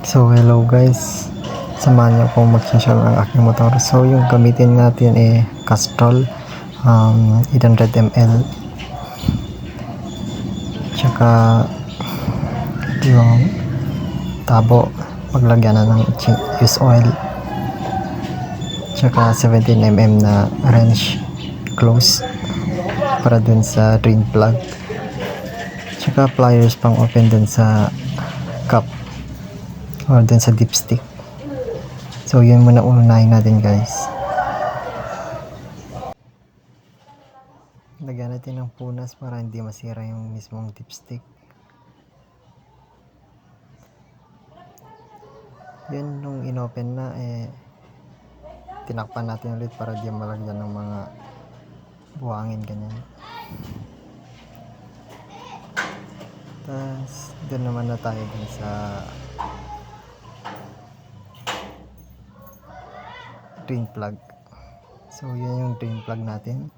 So hello guys, samahan niyo akong mag-install ng aking motor. So yung gamitin natin Castrol 800 ml, tsaka yung tabo, paglagyan na ng use oil, tsaka 17 mm na wrench close para dun sa drain plug, tsaka pliers pang open dun sa cup or dun sa dipstick. So yun muna unahin natin guys. Lagyan natin ng punas para hindi masira yung mismong dipstick. Yun, nung inopen na tinakpan natin ulit para di malagyan ng mga buhangin ganyan. Tapos doon naman na tayo dun sa drain plug. So yun yung drain plug natin.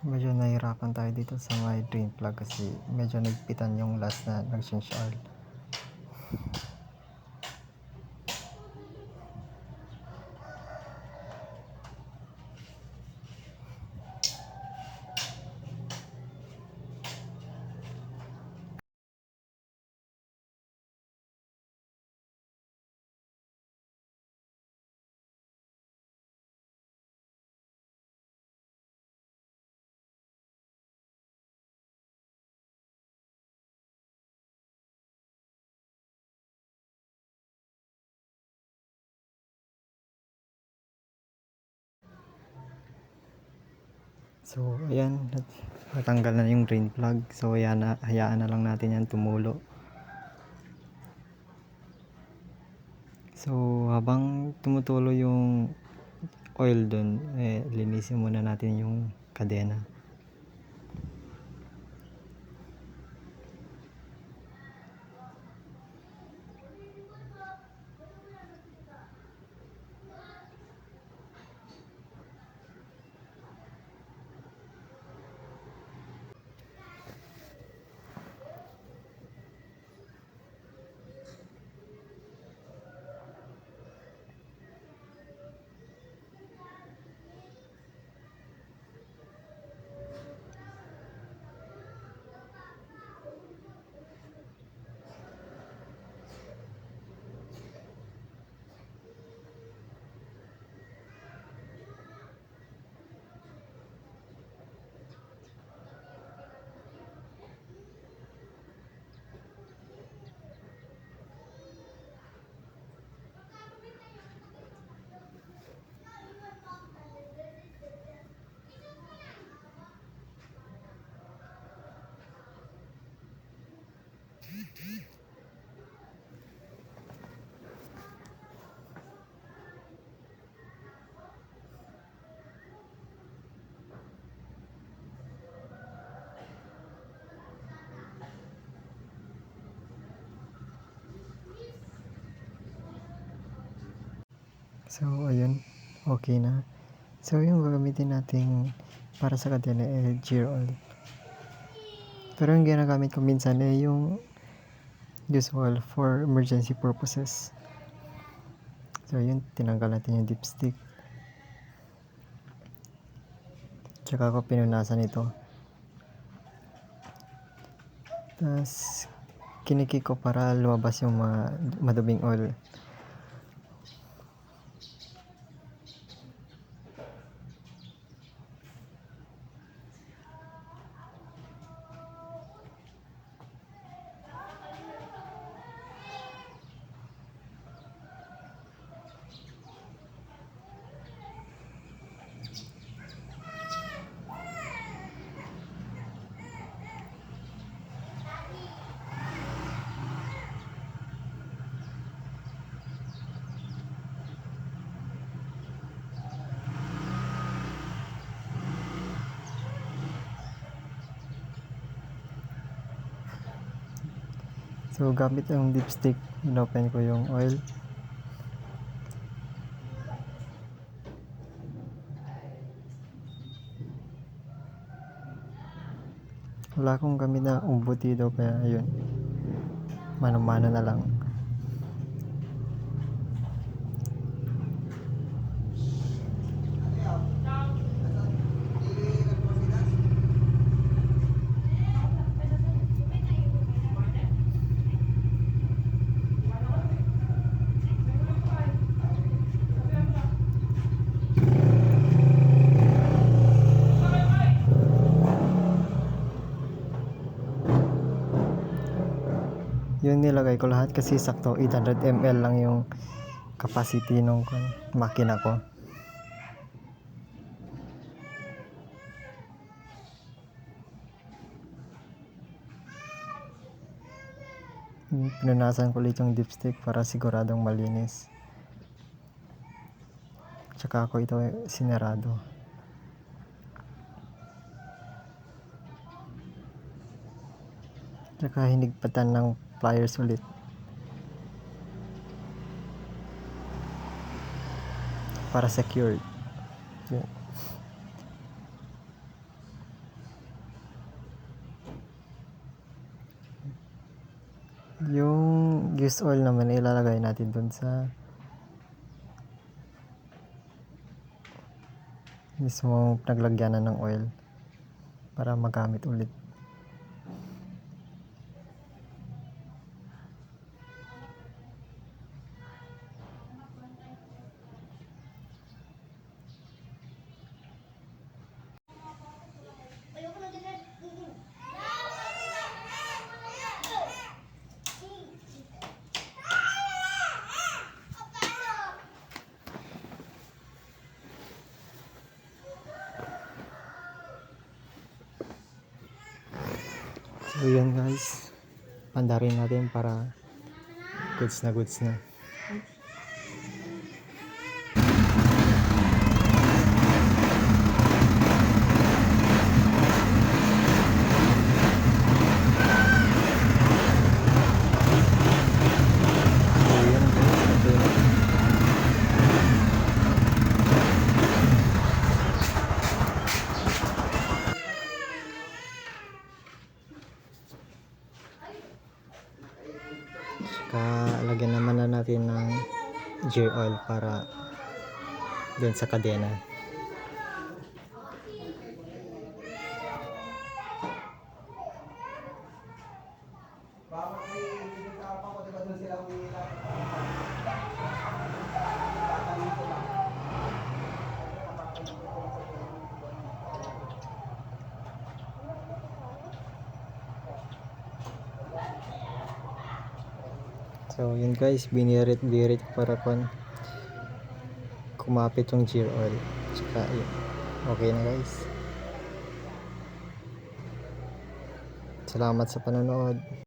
Medyo nahirapan tayo dito sa may drain plug kasi medyo nagpitan yung last na nag-change oil. So ayan, natanggal na yung drain plug. So ayan na, hayaan na lang natin yan tumulo. So habang tumutulo yung oil dun, linisin muna natin yung kadena. So ayun, okay na. So yung gagamitin natin para sa kadena gear oil. Pero yung ginagamit ko minsan yung use oil for emergency purposes. So yun, tinanggal natin yung dipstick. Tsaka ko pinunasan ito. Tapos kinikik ko para lumabas yung mga maduming oil. So gamit ang dipstick, inopen ko yung oil. Wala akong gamit na umbutido kaya ayun, mano-mano na lang. Yun, nilagay ko lahat kasi sakto 800 ml lang yung capacity ng makina ko. Pinunasan ko ulit yung dipstick para siguradong malinis. Tsaka ako ito sinarado. Tsaka hinigpatan ng pliers ulit para secured. Yun. Yung used oil naman ilalagay natin dun sa mismong naglagyanan ng oil para magamit ulit. So yun guys, pandarin natin para goods na goods na. Lagyan naman na natin ng gear oil para dun sa kadena. So yun guys, binirit para kumapit yung gear oil. Tsaka yun, okay na guys. Salamat sa panonood.